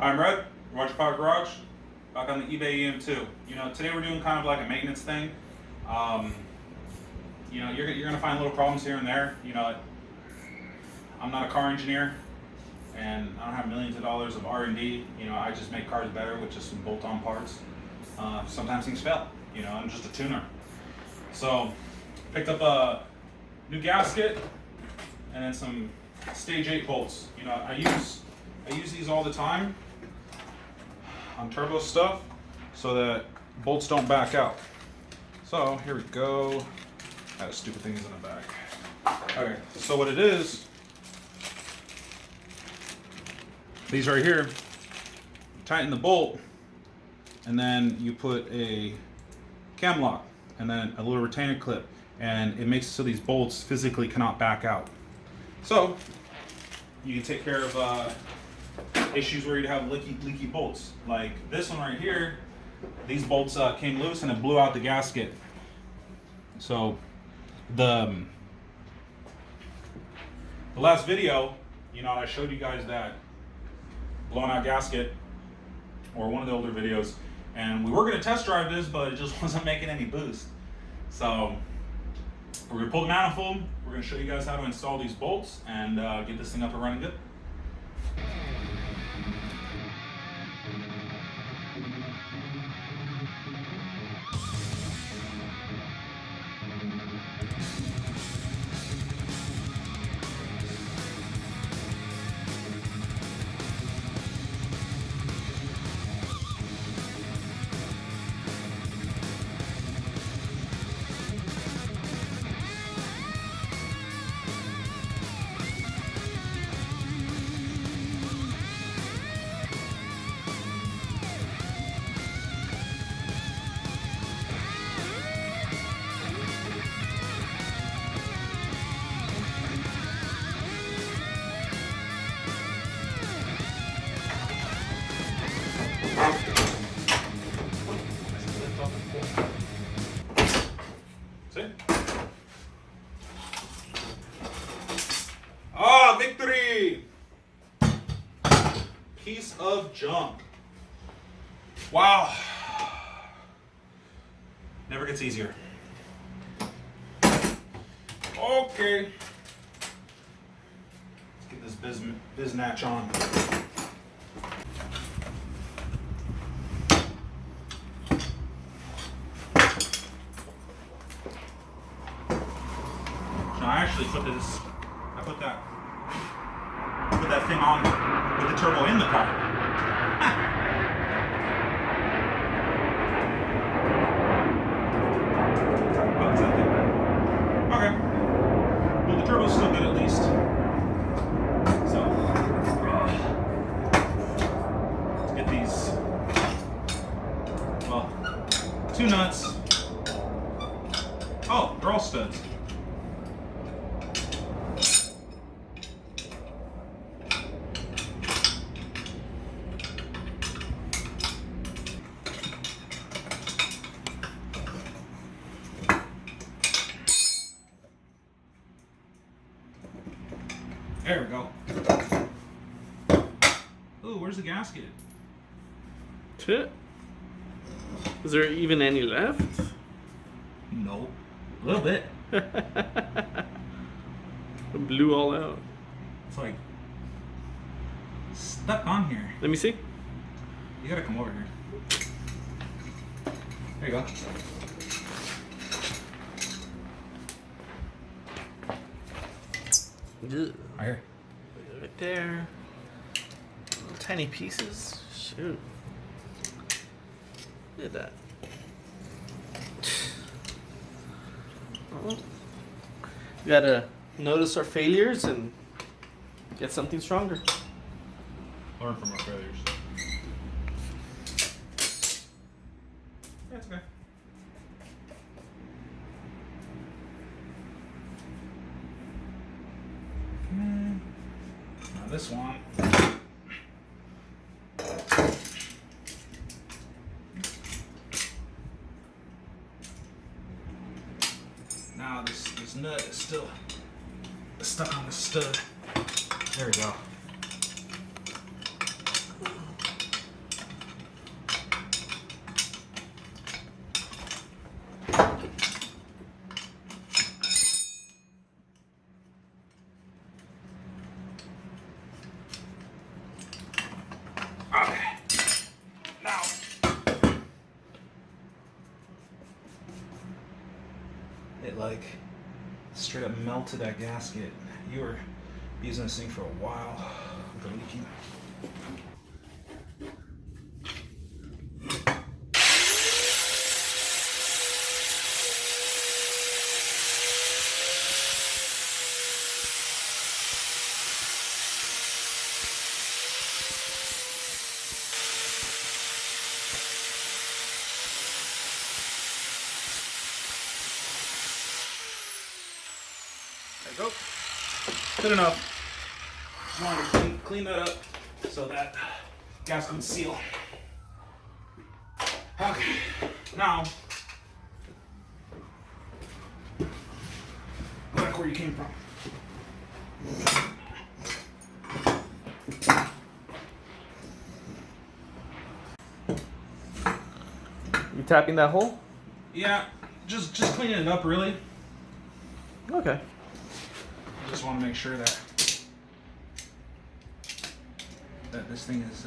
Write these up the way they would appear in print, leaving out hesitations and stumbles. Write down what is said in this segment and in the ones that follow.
I'm Red, Watch Power Garage, back on the eBay EM2. You know, today we're doing kind of like a maintenance thing. You know, you're gonna find little problems here and there. You know, I'm not a car engineer, and I don't have millions of dollars of R&D. You know, I just make cars better with just some bolt-on parts. Sometimes things fail. You know, I'm just a tuner. So, picked up a new gasket and then some Stage8 bolts. You know, I use these all the time on turbo stuff so that bolts don't back out. So here we go. That stupid thing is in the back. Okay, so what it is, these right here, tighten the bolt, and then you put a cam lock and then a little retainer clip, and it makes it so these bolts physically cannot back out. So you can take care of issues where you'd have leaky bolts. Like this one right here, these bolts came loose and it blew out the gasket. So the last video, you know, I showed you guys that blown out gasket, or one of the older videos, and we were gonna test drive this, but it just wasn't making any boost. So we're gonna pull the manifold, we're gonna show you guys how to install these bolts and get this thing up and running good. See? Ah, victory! Piece of junk. Wow. Never gets easier. Okay. Let's get this biznatch on. I actually put that thing on with the turbo in the car. Oh, is that thing? Okay. Well, the turbo's still good at least. So, let's get these, well, 2 nuts. Oh, they're all studs. There we go. Ooh, where's the gasket? Shit. Is there even any left? Nope. A little bit. It blew all out. It's like stuck on here. Let me see. You gotta come over here. There you go. Ugh. Right here. Right there. Little tiny pieces. Shoot. Look at that. Oh. We gotta notice our failures and get something stronger. Learn from our failures. Yeah, it's okay. Now this one. Now this nut is still stuck on the stud. There we go. Okay. Now. It like straight up melted that gasket. You were using this thing for a while. The leaking. There you go. Good enough. Just wanted to clean that up so that gasket would seal. Okay, now go back where you came from. You tapping that hole? Yeah, just cleaning it up really. Okay. Just want to make sure that this thing is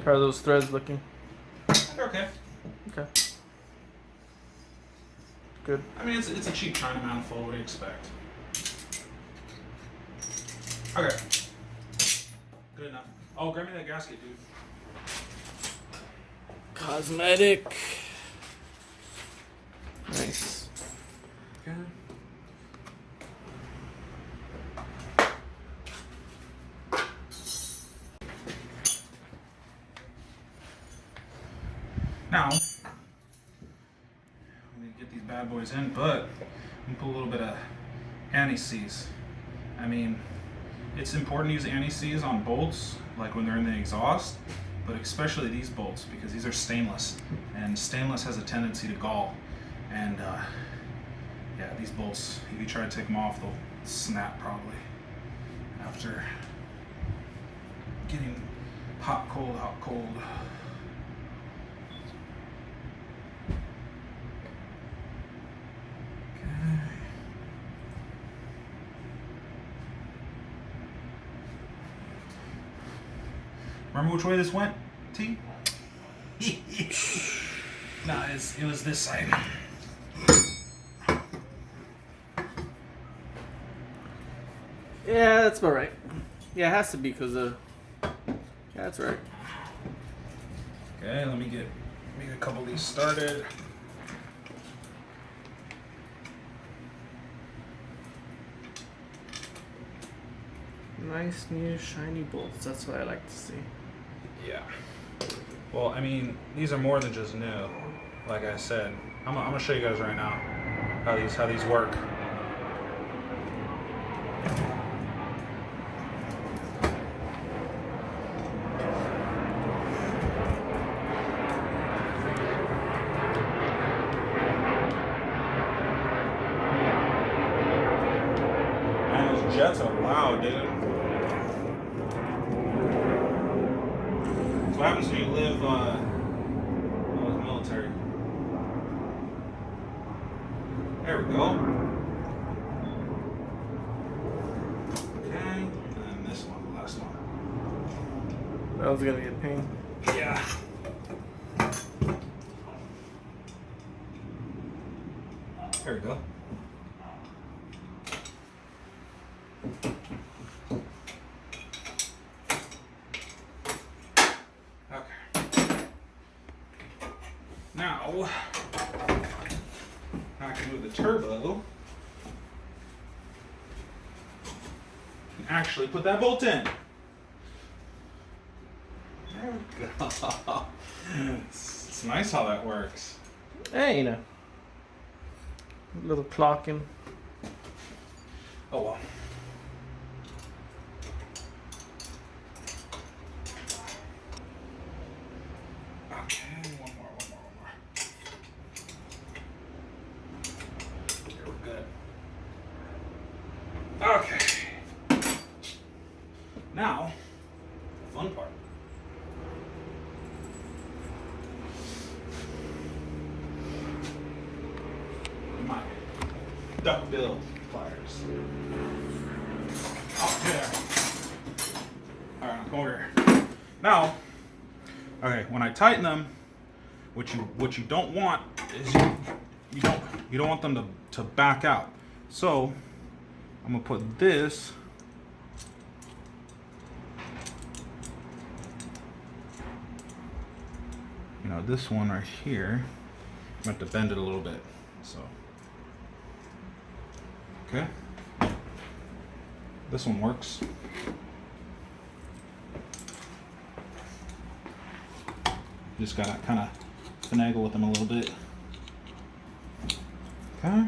How are those threads looking? they're okay. Okay. Good. I mean, it's a cheap China manifold. What do you expect? Okay. Good enough. Oh, grab me that gasket, dude. Cosmetic. Nice. Okay. Now, I'm going to get these bad boys in, but I'm going to put a little bit of anti-seize. I mean, it's important to use anti-seize on bolts, like when they're in the exhaust, but especially these bolts, because these are stainless, and stainless has a tendency to gall. And yeah, these bolts, if you try to take them off, they'll snap probably after getting hot, cold, hot, cold. Remember which way this went, T? Nah, it was this side. Yeah, that's about right. Yeah, it has to be because of. Yeah, that's right. Okay, let me get a couple of these started. Nice new shiny bolts. That's what I like to see. Yeah. Well, I mean, these are more than just new. Like I said, I'm gonna show you guys right now how these work. Man, those jets are loud, dude. What happens when you live with the military? There we go. Okay, and this one, the last one. That was gonna be a pain. Yeah. There we go. Now, I can move the turbo and actually put that bolt in. There we go. It's nice how that works. Hey, you know. A little clocking. Oh well. Okay, one more. Here, we're good. Okay. Now, fun part. My duck-bill pliers. Oh, there. All right, come over here. Now, okay, when I tighten them, what you don't want is you don't want them to back out. So I'm gonna put this this one right here. I'm gonna have to bend it a little bit. So okay, this one works. Just gotta kind of finagle with them a little bit. Okay.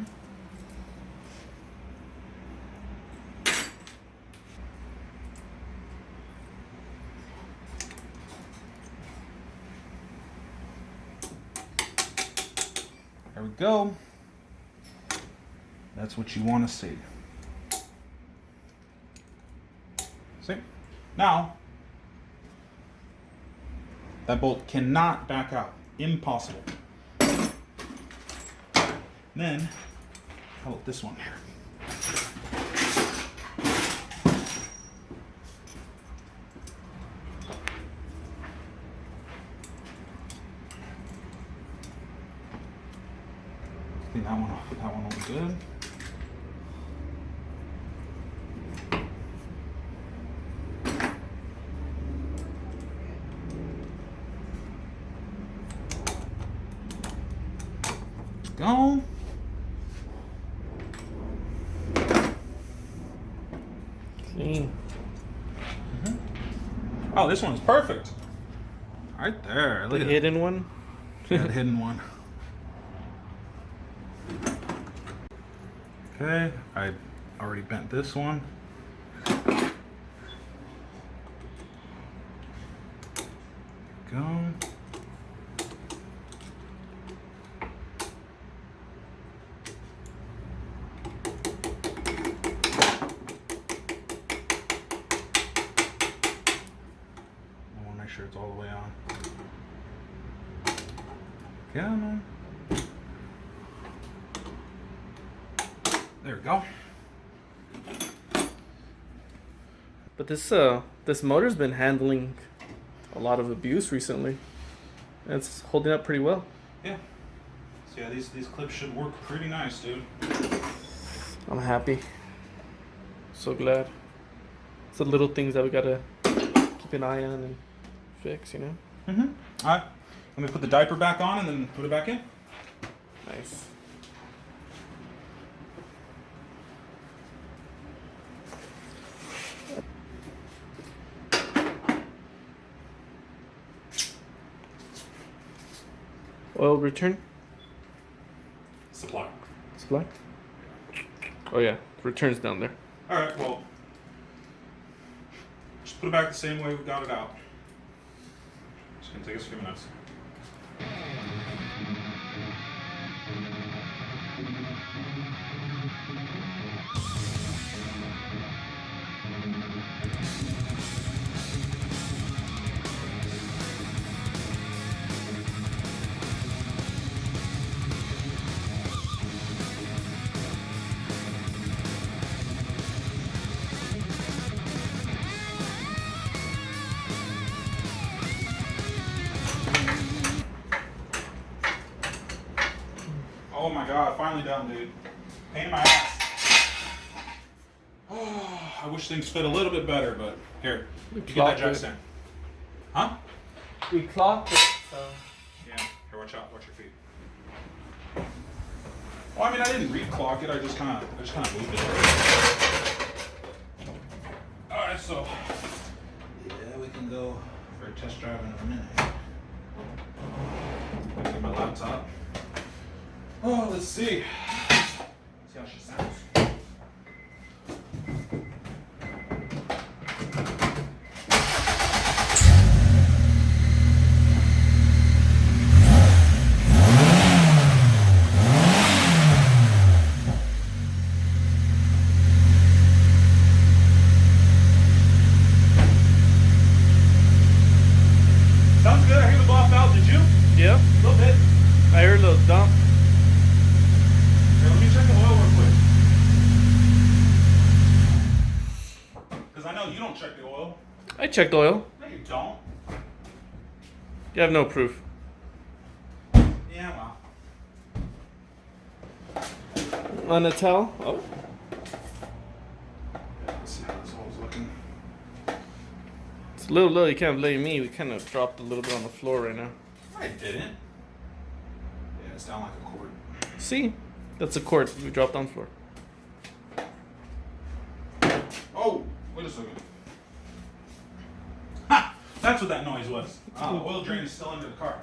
There we go. That's what you want to see. See? Now, that bolt cannot back out. Impossible. Then, how about this one here? I think that one will be good. Go. Clean. Oh, this one is perfect. Right there. Look The at hidden one. Yeah, the hidden one. Okay, I already bent this one. Go. Make sure it's all the way on. Come on. There we go. But this motor's been handling a lot of abuse recently. And it's holding up pretty well. Yeah. So yeah, these clips should work pretty nice, dude. I'm happy. So glad. It's the little things that we gotta keep an eye on and fix, you know? Mm-hmm. Alright. Let me put the diaper back on and then put it back in. Nice. Oil return? Supply. Supply? Oh yeah, return's down there. Alright, well, just put it back the same way we got it out. It's gonna take us a few minutes. Oh my god, finally done, dude. Pain in my ass. Oh, I wish things fit a little bit better, but here, you get that jack stand. Huh? We clocked it, so. Yeah, here, watch out, watch your feet. Well, I mean, I didn't re-clock it, I just kind of moved it. Alright, so, yeah, we can go for a test drive in a minute. what's up. Oh, let's see. See how she sounds. Sounds good. I hear the blow valve. Did you? Yep. A little bit. I heard a little dump. Here, let me check the oil real quick. Because I know you don't check the oil. I checked oil. No, you don't. You have no proof. Yeah, well. On a towel? Oh. Let's see how this oil's looking. It's a little low. You can't blame me. We kind of dropped a little bit on the floor right now. I didn't. Yeah, it's down like a quart. See? That's a quart we dropped on the floor. Oh, wait a second. Ha! That's what that noise was. The oil drain is still under the car.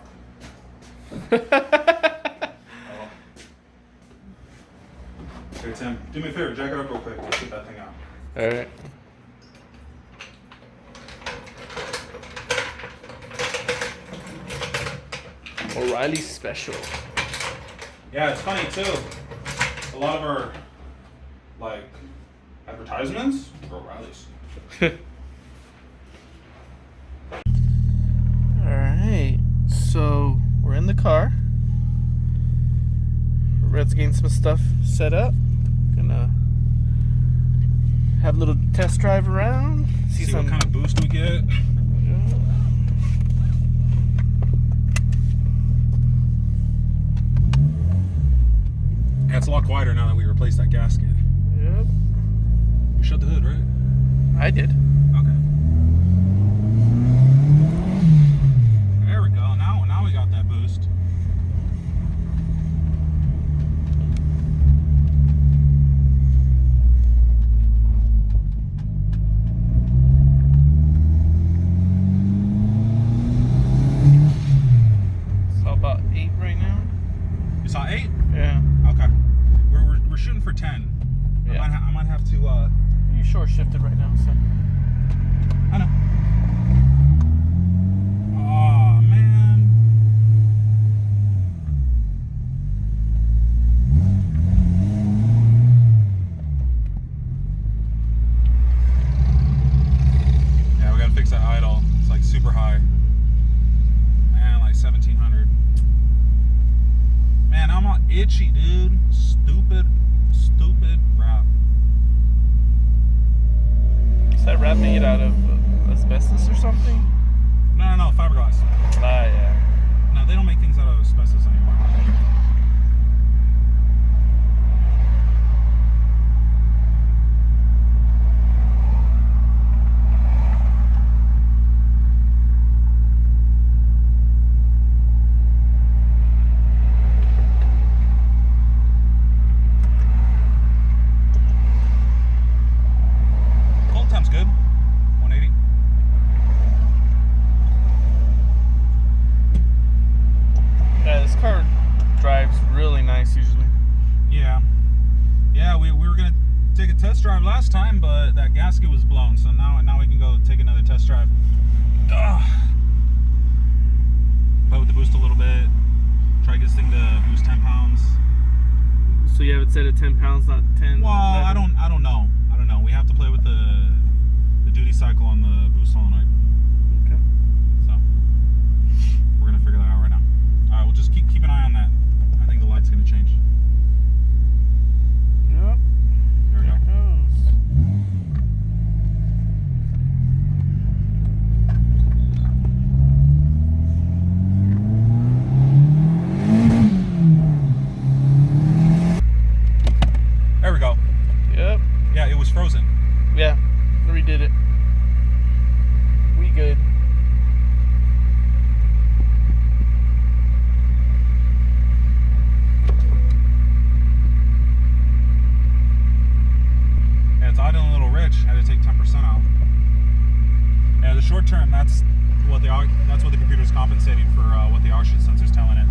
Oh. Here, Tim, do me a favor, jack it up real quick. We'll get that thing out. Alright. O'Reilly's special. Yeah, it's funny too. A lot of our like advertisements are O'Reilly's. Alright, so we're in the car. Red's getting some stuff set up. Gonna have a little test drive around. See what kind of boost we get. Yeah, it's a lot quieter now that we replaced that gasket. Yep. You shut the hood, right? I did. Okay. There we go. Now we got that boost. Saw about 8 right now. You saw 8? Yeah. Okay. We're shooting for 10. Yeah. I might have to. You short shifted right now, so. I know. Oh man. Yeah, we gotta fix that idle. It's like super high. Man, like 1700. Man, I'm all itchy, dude. Stupid wrap. Is that wrap made out of asbestos or something? No, fiberglass. Ah, yeah. No, they don't make things out of asbestos anymore. Cold temp's good. 180. Yeah, this car drives really nice usually. Yeah, we were gonna take a test drive last time, but that gasket was blown, so now we can go take another test drive. Ugh. Play with the boost a little bit. Try to get this thing to boost 10 pounds. So you have it set at 10 pounds, not 10? Well, I don't know. We have to play with the duty cycle on the boost solenoid. Okay. So we're gonna figure that out right now. All right, we'll just keep an eye on that. I think the light's gonna change. Yep. There we go. There we go. Yep. Yeah, it was frozen. Yeah. Redid it. We good. Yeah, it's idling a little rich. Had to take 10% out. Yeah, the short term, that's what the computer's compensating for what the oxygen sensor's telling it.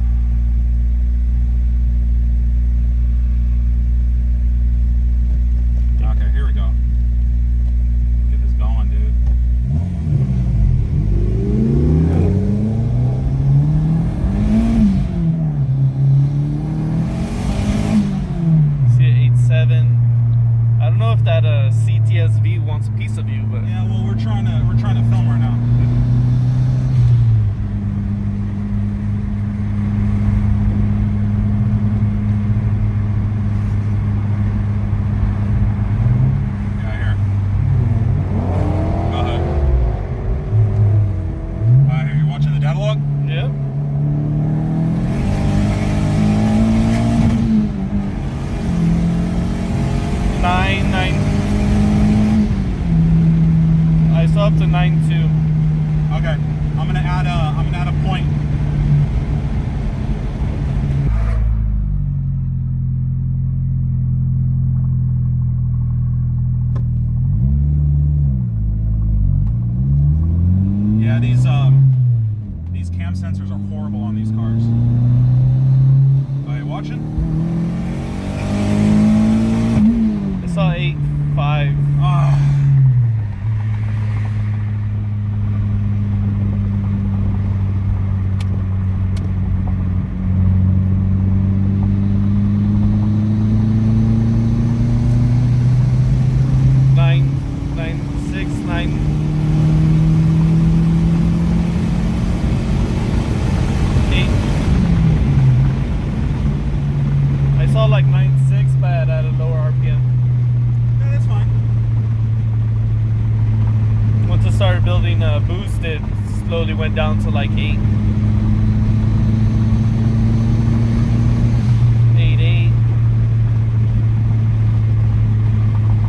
holding boost, it slowly went down to like 8. 8.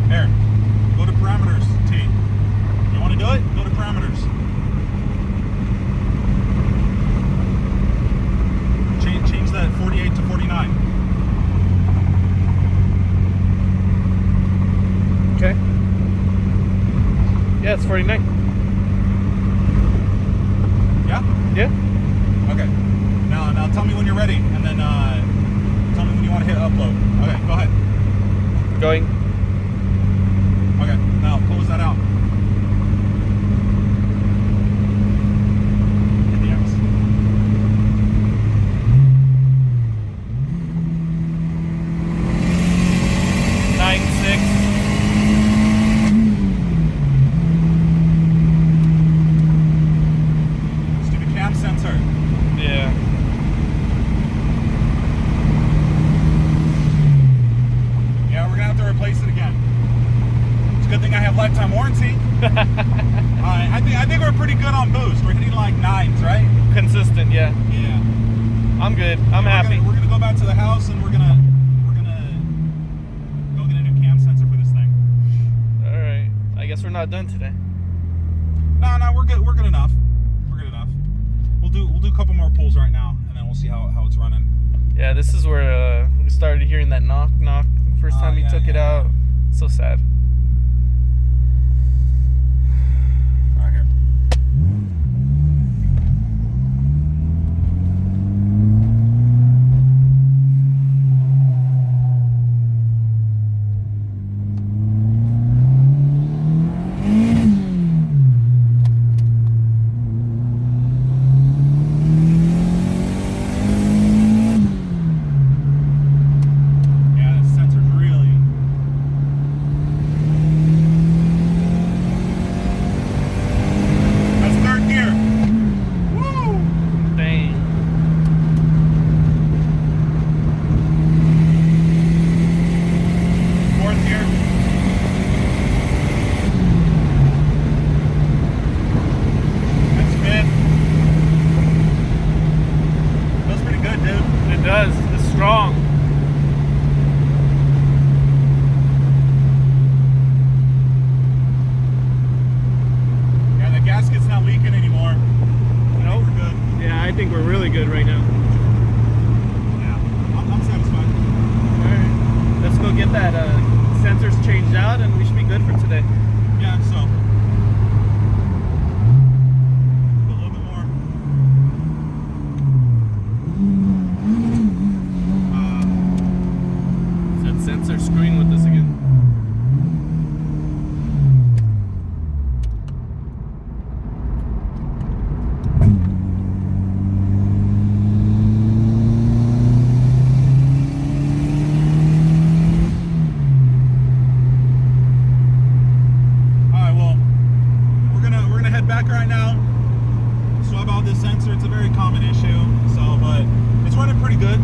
There. Go to parameters, T. You want to do it? Go to parameters. Change that 48 to 49. Okay. Yeah, it's 49. Yeah? Yeah. Okay. Now tell me when you're ready, and then tell me when you want to hit upload. Okay, go ahead. Going. Okay, now close that out. Hit the X. Stupid cam sensor. Yeah. Yeah, we're gonna have to replace it again. It's a good thing I have lifetime warranty. I think we're pretty good on boost. We're hitting like 9s, right? Consistent, yeah. Yeah. I'm good. I'm happy. We're gonna go back to the house and we're gonna go get a new cam sensor for this thing. All right. I guess we're not done today. No, we're good. We're good enough. We're good enough. We'll do a couple more pulls right now, and then we'll see how it's running. Yeah, this is where we started hearing that knock first time he took it out. So sad. All right, here. Yeah, this sensor's really. That's third gear. Woo! Dang. Fourth gear. That's fifth. Feels pretty good, dude. It does. It's strong. Yeah, the gasket's not leaking anymore. Nope. We're good. Yeah, I think we're really good right now. Yeah, I'm satisfied. All right. Let's go get that sensors changed out, and we should be good for today. Yeah, so. A little bit more. Is that sensor screwing with us again? Alright, well, we're gonna head back right now. Swap out this sensor. It's a very common issue, so but it's running pretty good.